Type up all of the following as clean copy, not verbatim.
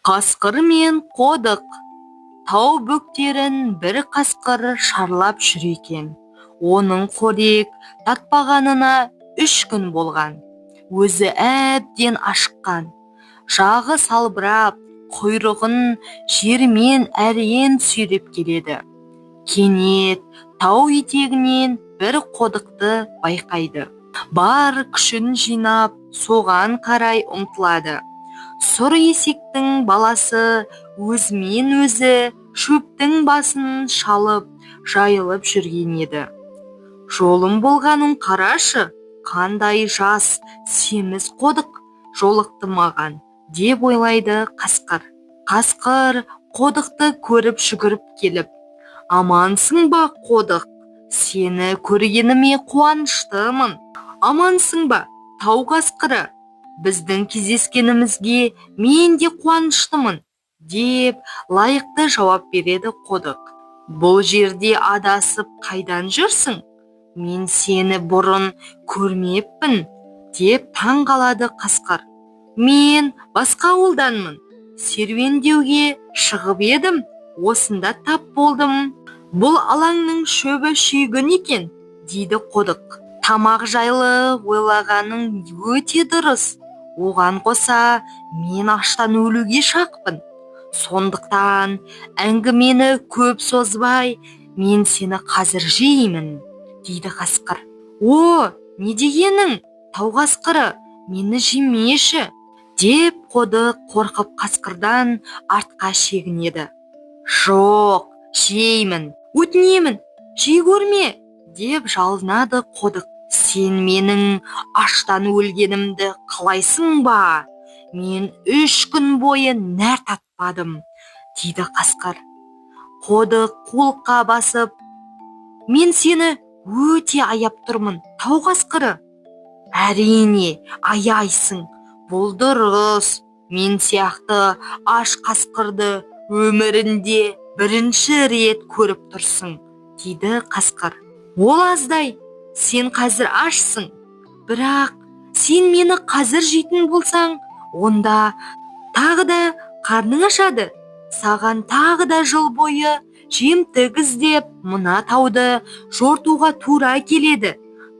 Қасқыр мен қодық. Тау бөктерін бір қасқыр шарлап жүр екен. Оның қорек татпағанына 3 күн болған. Өзі әбден ашыққан. Жағы салбырап, құйрығын жермен әрең сүйреп келеді. Кенет тау етегінен бір қодықты байқайды. Бар күшін жинап, соған қарай ұмтылады. Сұр есектің баласы өзімен өзі шөптің басын шалып, жайылып жүрген еді. Жолым болғанын қарашы, қандай жас, семіз қодық жолықты маған, деп ойлайды қасқыр. Қасқыр қодықты көріп жүгіріп келіп, амансың ба қодық? Сені көргеніме қуаныштымын. Амансың ба, тау қасқыры? Біздің кездескенімізге мен де қуаныштымын, деп лайықты жауап береді қодық. Бұл жерде адасып қайдан жүрсің? Мен сені бұрын көрмеппін, деп таң қалады қасқыр. Мен басқа ауылданмын. Серуендеуге шығып едім, осында тап болдым. Бұл алаңның шөбі шүйгін екен, дейді қодық. Тамақ жайлы ойлағаның өте дұрыс. Оған қоса мен аштан өлуге шақпын. Сондықтан әңгімені көп созбай, мен сені қазір жеймін, дейді қасқыр. О, не дегенің, тау қасқыры, мені жемеші, деп қодық қорқып қасқырдан артқа шегінеді. Жоқ, жеймін, өтінемін, жей көрме, деп жалынады қодық. Сен менің аштан өлгенімді қалайсың ба? Мен 3 күн бойы нәр татпадым, дейді қасқыр. Қодық қолқа басып, мен сені өте аяп тұрмын, тау қасқыры. Әрине, аяйсың, бұл дұрыс. Мен сияқты аш қасқырды өмірінде бірінші рет көріп тұрсың, дейді қасқыр. Ол аздай, сен қазір ашсың, бірақ сен мені қазір жейтін болсаң, онда тағы да қарның ашады. Саған тағы да жыл бойы жемтік іздеп мына тауды жортуға тура келеді.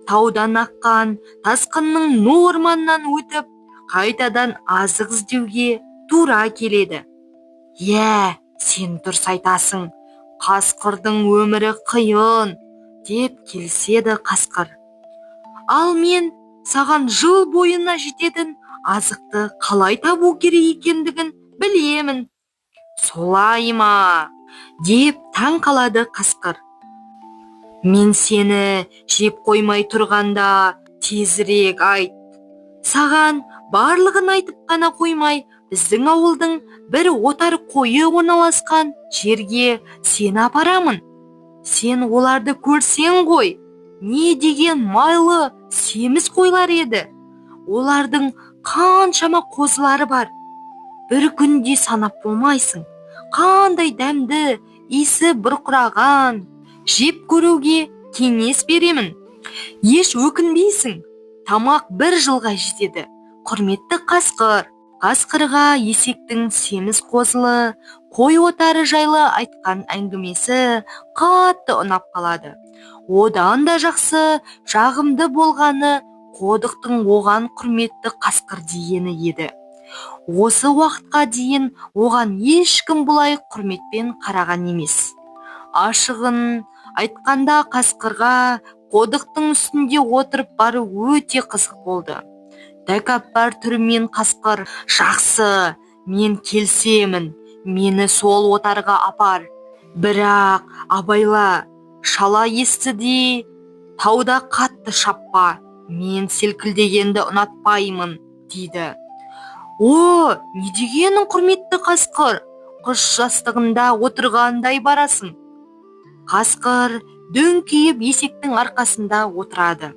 Таудан аққан тасқынның ну орманнан өтіп, қайтадан азық іздеуге тура келеді. Сен дұрыс айтасың, қасқырдың өмірі қиын, деп келіседі қасқыр. Ал мен саған жыл бойына жететін азықты қалай табу керек екендігін білемін. Солай ма? Деп таң қалады қасқыр. Мен сені жеп қоймай тұрғанда тезірек айт. Саған барлығын айтып қана қоймай, біздің ауылдың бір отар қойы орналасқан жерге сені апарамын. Сен оларды көрсең ғой, не деген майлы, семіз қойлар еді. Олардың қаншама қозылары бар. Бір күнде санап болмайсың. Қандай дәмді, иісі бұрқыраған. Жеп көруге кеңес беремін. Еш өкінбейсің. Тамақ 1 жылға жетеді. Құрметті қасқыр. Қасқырға есектің семіз қозылы, қой отары жайлы айтқан әңгімесі қатты ұнап қалады. Одан да жақсы, жағымды болғаны қодықтың оған құрметті қасқыр дегені еді. Осы уақытқа дейін оған ешкім бұлай құрметпен қараған емес. Ашығын айтқанда қасқырға қодықтың үстінде отырып бару өте қызық болды. Тәкаппар түрімен қасқыр, жақсы, мен келсемін, мені сол отарға апар. Бірақ абайла, шала естіде, тауда қатты шаппа, мен селкілдегенді ұнатпаймын, дейді. О, не дегенің құрметті қасқыр? Құс жастығында отырғандай барасың. Қасқыр дөңкиіп есектің арқасында отырады.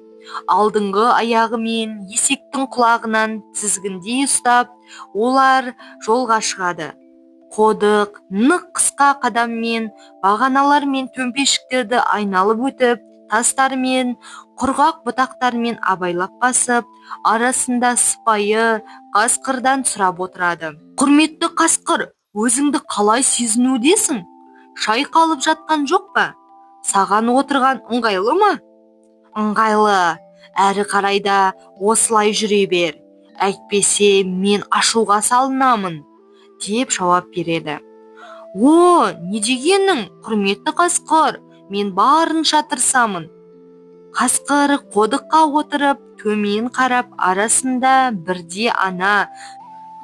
Алдыңғы аяғы мен есектің құлағынан тізгіндей ұстап, олар жолға шығады. Қодық нық қысқа қадаммен бағаналар мен төмпешіктерді айналып өтіп, тастармен, құрғақ бұтақтармен абайлап басып, арасында сыпайы қасқырдан сұрап отырады. Құрметті қасқыр, өзіңді қалай сезінудесің? Шайқалып жатқан жоқ па? Саған отырған ыңғайлы ма? Ыңғайлы, әрі қарайда осылай жүре бер. Әйтпесе мен ашуға салынамын, деп жауап береді. О, не дегенің, құрметті қасқыр, мен барынша тырысамын. Қасқыр қодыққа отырып, төмен қарап, арасында бірде ана,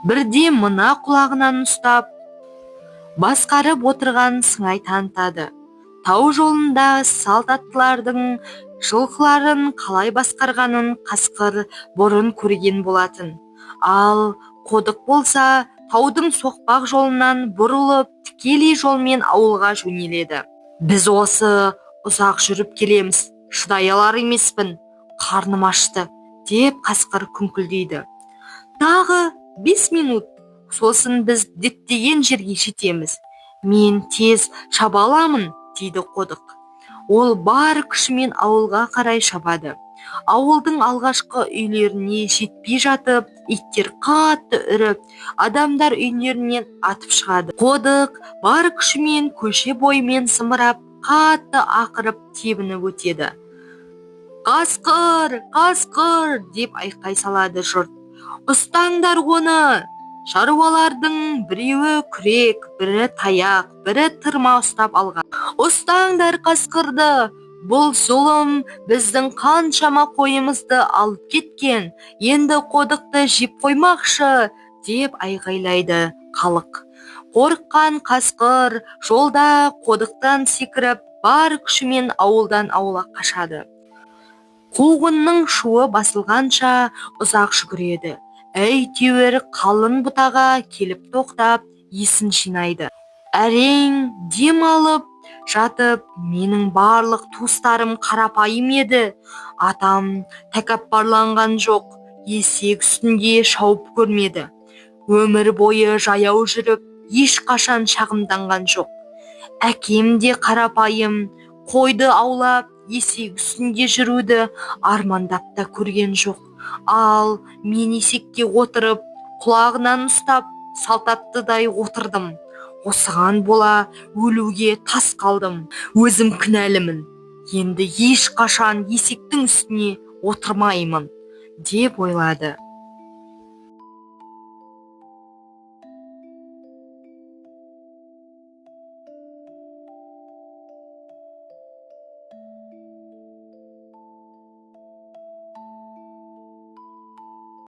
бірде мына құлағынан ұстап, басқарып отырған сыңай танытады. Тау жолында салт аттылардың жылқыларын қалай басқарғанын қасқыр бұрын көрген болатын. Ал қодық болса, таудың соқпақ жолынан бұрылып, тікелей жолмен ауылға жөнеледі. Біз осы ұзақ жүріп келеміз, шыдай алар емеспін, қарным ашты, деп қасқыр күңкілдейді. Тағы 5 минут, сосын біз діттеген жерге жетеміз. Мен тез шаба аламын, дейді қодық. Ол бар күшімен ауылға қарай шабады. Ауылдың алғашқы үйлеріне жетпей жатып, иттер қатты үріп, адамдар үйлерінен атып шығады. Қодық бар күшімен көше бойымен сымырап, қатты ақырып тебініп өтеді. Қасқыр, қасқыр, деп айқай салады жұрт. Ұстаңдар оны! Шаруалардың біреуі күрек, бірі таяқ, бірі тырма ұстап алған. Ұстаңдар қасқырды! Бұл зұлым біздің қаншама қойымызды алып кеткен, енді қодықты жеп қоймақшы, деп айғайлайды халық. Қорыққан қасқыр жолда қодықтан секіріп, бар күшімен ауылдан ауылға қашады. Қуғынның шуы басылғанша ұзақ жүгіреді. Әйтеуір қалың бұтаға келіп тоқтап, есін жинайды. Әрең дем алып жатып, менің барлық туыстарым қарапайым еді. Атам тәкаппарланған жоқ, есек үстінде шауып көрмеді. Өмір бойы жаяу жүріп, ешқашан шағымданған жоқ. Әкем де қарапайым, қойды аулап, есек үстінде жүруді армандап та көрген жоқ. Ал мен есекке отырып, құлағынан ұстап, салтаттыдай отырдым. Осыған бола өлуге тас қалдым. Өзім кінәлімін. Енді ешқашан есектің үстіне отырмаймын, деп ойлады.